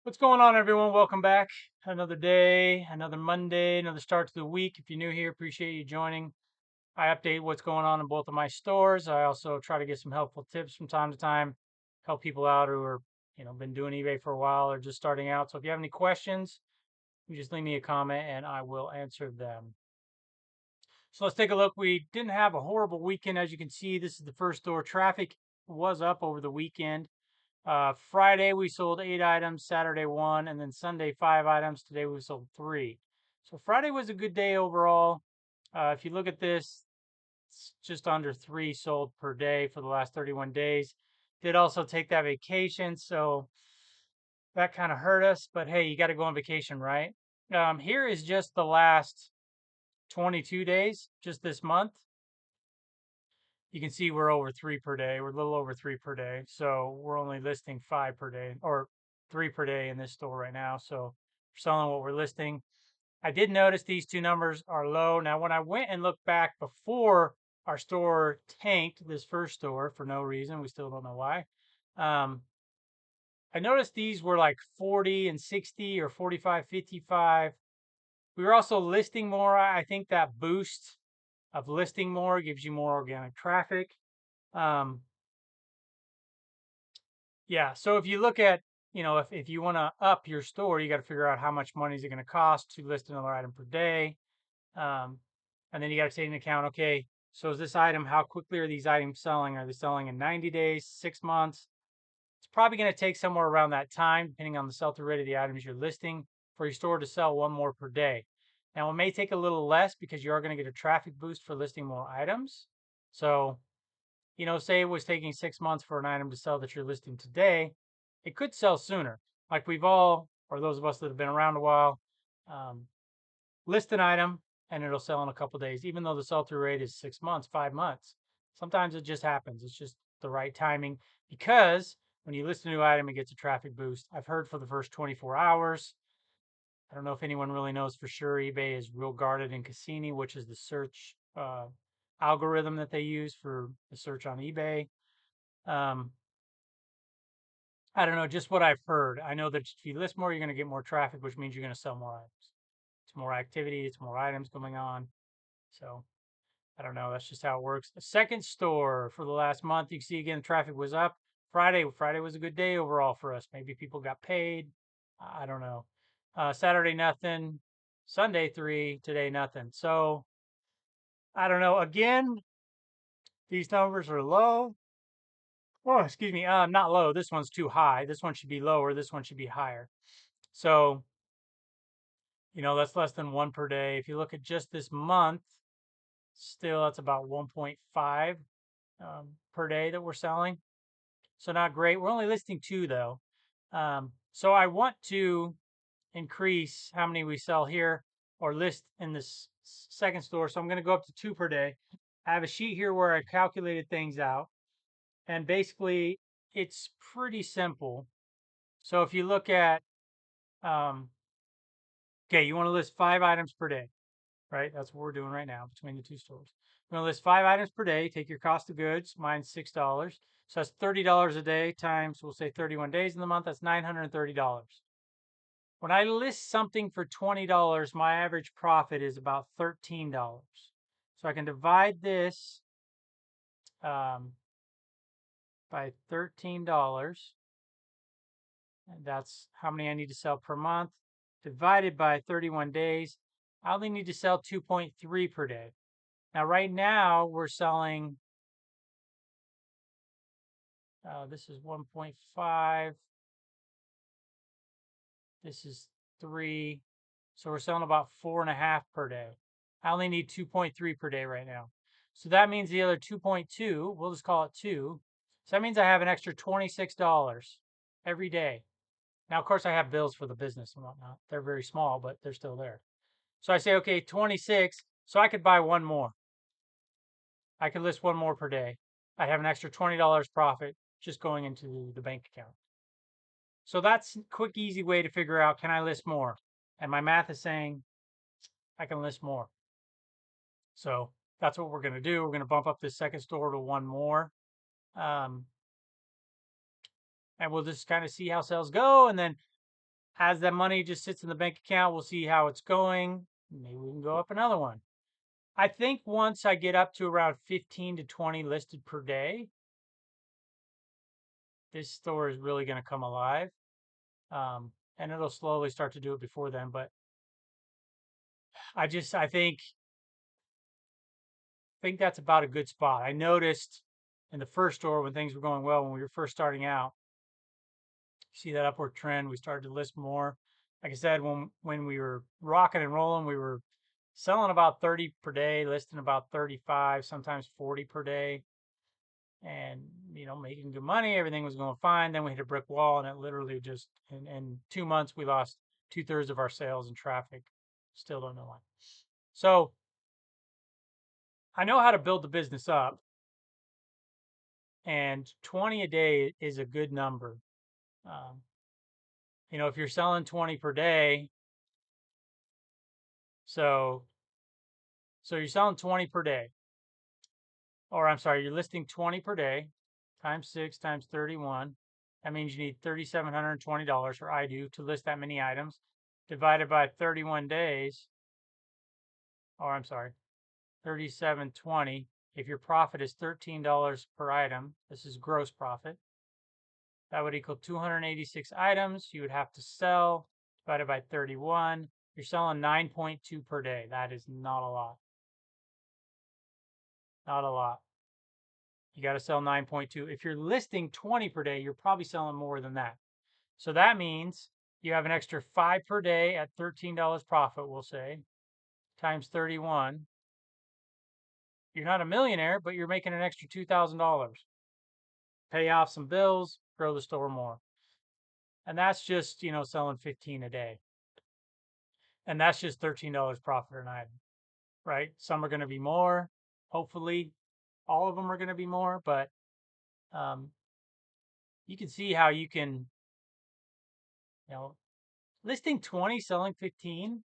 What's going on, everyone? Welcome back. Another day, another Monday, another start to the week. If you're new here, appreciate you joining. I update what's going on in both of my stores. I also try to get some helpful tips from time to time, help people out who are, been doing eBay for a while or just starting out. So if you have any questions, you just leave me a comment and I will answer them. So let's take a look. We didn't have a horrible weekend. As you can see, this is the first store. Traffic was up over the weekend. Friday we sold 8 items, Saturday one, and then Sunday 5 items. Today we sold three. So Friday was a good day overall. If you look at this, it's just under three sold per day for the last 31 days. Did also take that vacation, so that kind of hurt us. But hey, you got to go on vacation, right? Here is just the last 22 days, just this month. You can see we're over three per day. We're a little over three per day. So we're only listing five per day or three per day in this store right now. So we're selling what we're listing. I did notice these two numbers are low. Now, when I went and looked back before our store tanked, this first store, for no reason, we still don't know why. I noticed these were like 40 and 60 or 45, 55. We were also listing more. I think that boost of listing more gives you more organic traffic. Um, Yeah. So if you look at, if you want to up your store, you got to figure out how much money is it going to cost to list another item per day. Um, and then you got to take into account, okay, so is this item, how quickly are these items selling? Are they selling in 90 days, 6 months? It's probably going to take somewhere around that time, depending on the sell-through rate of the items you're listing, for your store to sell one more per day. Now, it may take a little less because you are going to get a traffic boost for listing more items. So say it was taking 6 months for an item to sell that you're listing today, it could sell sooner. Like we've all, or those of us that have been around a while, um, list an item and it'll sell in a couple days, even though the sell through rate is 6 months, 5 months. Sometimes it just happens. It's just the right timing because when you list a new item, it gets a traffic boost. I've heard for the first 24 hours. I don't know if anyone really knows for sure. eBay is real guarded in Cassini, which is the search algorithm that they use for the search on eBay. Um, I don't know, just what I've heard. I know that if you list more, you're going to get more traffic, which means you're going to sell more items. It's more activity, it's more items going on. So I don't know. That's just how it works. The second store for the last month, you can see again, traffic was up. Friday was a good day overall for us. Maybe people got paid. I don't know. Saturday, nothing. Sunday, three. Today, nothing. So I don't know. Again, these numbers are low. Oh, excuse me. Not low. This one's too high. This one should be lower. This one should be higher. So, that's less than one per day. If you look at just this month, still that's about 1.5 per day that we're selling. So not great. We're only listing two though. So I want to increase how many we sell here or list in this second store. So I'm going to go up to two per day. I have a sheet here where I calculated things out. And basically, it's pretty simple. So if you look at, okay, you want to list 5 items per day, right? That's what we're doing right now between the two stores. We're going to list 5 items per day. Take your cost of goods, mine's $6. So that's $30 a day times, we'll say 31 days in the month. That's $930. When I list something for $20, my average profit is about $13. So I can divide this um, by $13. And that's how many I need to sell per month. Divided by 31 days, I only need to sell 2.3 per day. Now, right now, we're selling, this is 1.5. This is 3. So we're selling about 4.5 per day. I only need 2.3 per day right now. So that means the other 2.2, we'll just call it 2. So that means I have an extra $26 every day. Now, of course, I have bills for the business and whatnot. They're very small, but they're still there. So I say, okay, 26. So I could buy one more. I could list one more per day. I'd have an extra $20 profit just going into the bank account. So that's a quick, easy way to figure out, can I list more? And my math is saying I can list more. So that's what we're going to do. We're going to bump up this second store to one more. And we'll just kind of see how sales go. And then As that money just sits in the bank account, we'll see how it's going. Maybe we can go up another one. I think once I get up to around 15 to 20 listed per day, this store is really going to come alive. And it'll slowly start to do it before then. But I think that's about a good spot. I noticed in the first store when things were going well, when we were first starting out, you see that upward trend. We started to list more. Like I said, when we were rocking and rolling, we were selling about 30 per day, listing about 35, sometimes 40 per day, and making good money. Everything was going fine. Then we hit a brick wall, and it literally just in 2 months we lost 2/3 of our sales and traffic. Still don't know why. So I know how to build the business up, and 20 a day is a good number. Um, if you're selling 20 per day, so you're selling 20 per day, or I'm sorry, you're listing 20 per day times 6 times 31. That means you need $3,720, or I do, to list that many items, divided by 31 days, or I'm sorry, 3720. If your profit is $13 per item, this is gross profit, that would equal 286 items you would have to sell, divided by 31. You're selling 9.2 per day. That is not a lot. Not a lot. You got to sell 9.2. If you're listing 20 per day, you're probably selling more than that. So that means you have an extra 5 per day at $13 profit, we'll say, times 31. You're not a millionaire, but you're making an extra $2,000. Pay off some bills, grow the store more. And that's just, selling 15 a day. And that's just $13 profit an item, right? Some are going to be more. Hopefully, all of them are going to be more, but um, you can see how you can, listing 20, selling 15.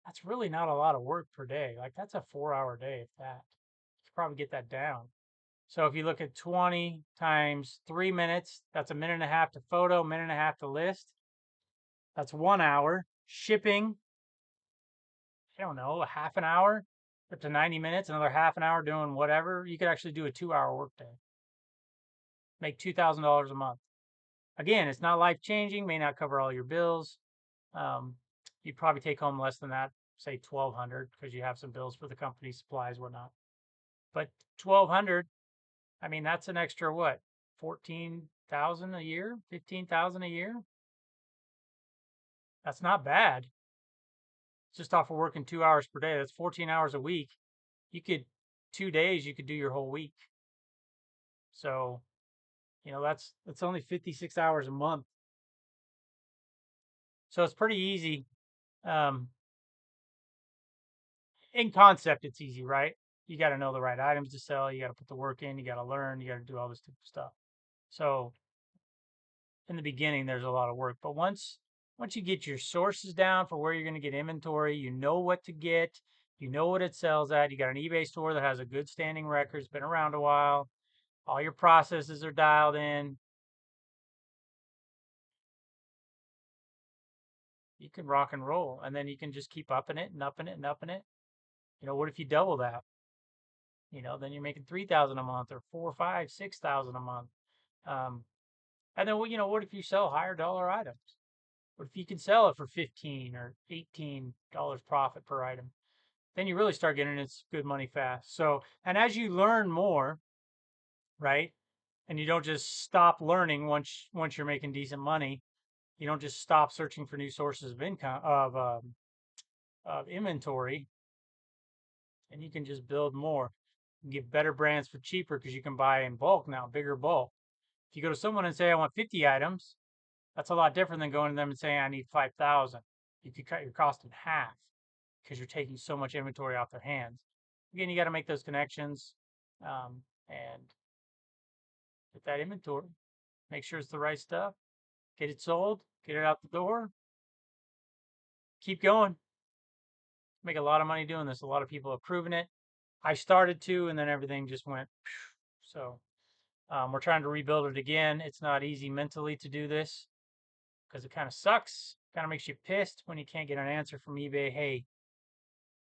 That's really not a lot of work per day. Like that's a 4-hour day, if that. You could probably get that down. So if you look at 20 times 3 minutes, that's a minute and a half to photo, minute and a half to list. That's 1 hour. Shipping, I don't know, a half an hour up to 90 minutes, another half an hour doing whatever. You could actually do a 2-hour workday. Make $2,000 a month. Again, it's not life changing, may not cover all your bills. You'd probably take home less than that, say 1,200, because you have some bills for the company, supplies, whatnot. But 1,200, I mean, that's an extra what? 14,000 a year, 15,000 a year. That's not bad. Just off of working 2 hours per day. That's 14 hours a week. You could 2 days, you could do your whole week. So, that's only 56 hours a month. So it's pretty easy. In concept, it's easy, right? You got to know the right items to sell. You got to put the work in. You got to learn. You got to do all this type of stuff. So in the beginning, there's a lot of work. But once you get your sources down for where you're going to get inventory, you know what to get. You know what it sells at. You got an eBay store that has a good standing record. It's been around a while. All your processes are dialed in. You can rock and roll. And then you can just keep upping it and upping it and upping it. What if you double that? Then you're making 3,000 a month, or 4, 5, 6,000 a month. Um, and then, what if you sell higher dollar items? What if you can sell it for 15 or $18 profit per item? Then you really start getting it's good money fast. So, and as you learn more, right, and you don't just stop learning once you're making decent money, you don't just stop searching for new sources of income of inventory, and you can just build more. You get better brands for cheaper because you can buy in bulk now, bigger bulk. If you go to someone and say, I want 50 items, that's a lot different than going to them and saying, I need 5,000. You could cut your cost in half because you're taking so much inventory off their hands. Again, you got to make those connections and get that inventory. Make sure it's the right stuff. Get it sold. Get it out the door. Keep going. Make a lot of money doing this. A lot of people have proven it. I started to, and then everything just went. So we're trying to rebuild it again. It's not easy mentally to do this because it kind of sucks. Kind of makes you pissed when you can't get an answer from eBay. Hey,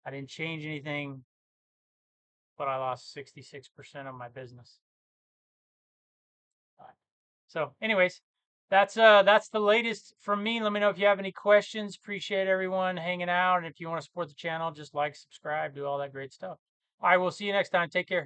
I didn't change anything, but I lost 66% of my business. So, anyways, that's the latest from me. Let me know if you have any questions. Appreciate everyone hanging out, and if you want to support the channel, just like, subscribe, do all that great stuff. All right, we'll see you next time. Take care.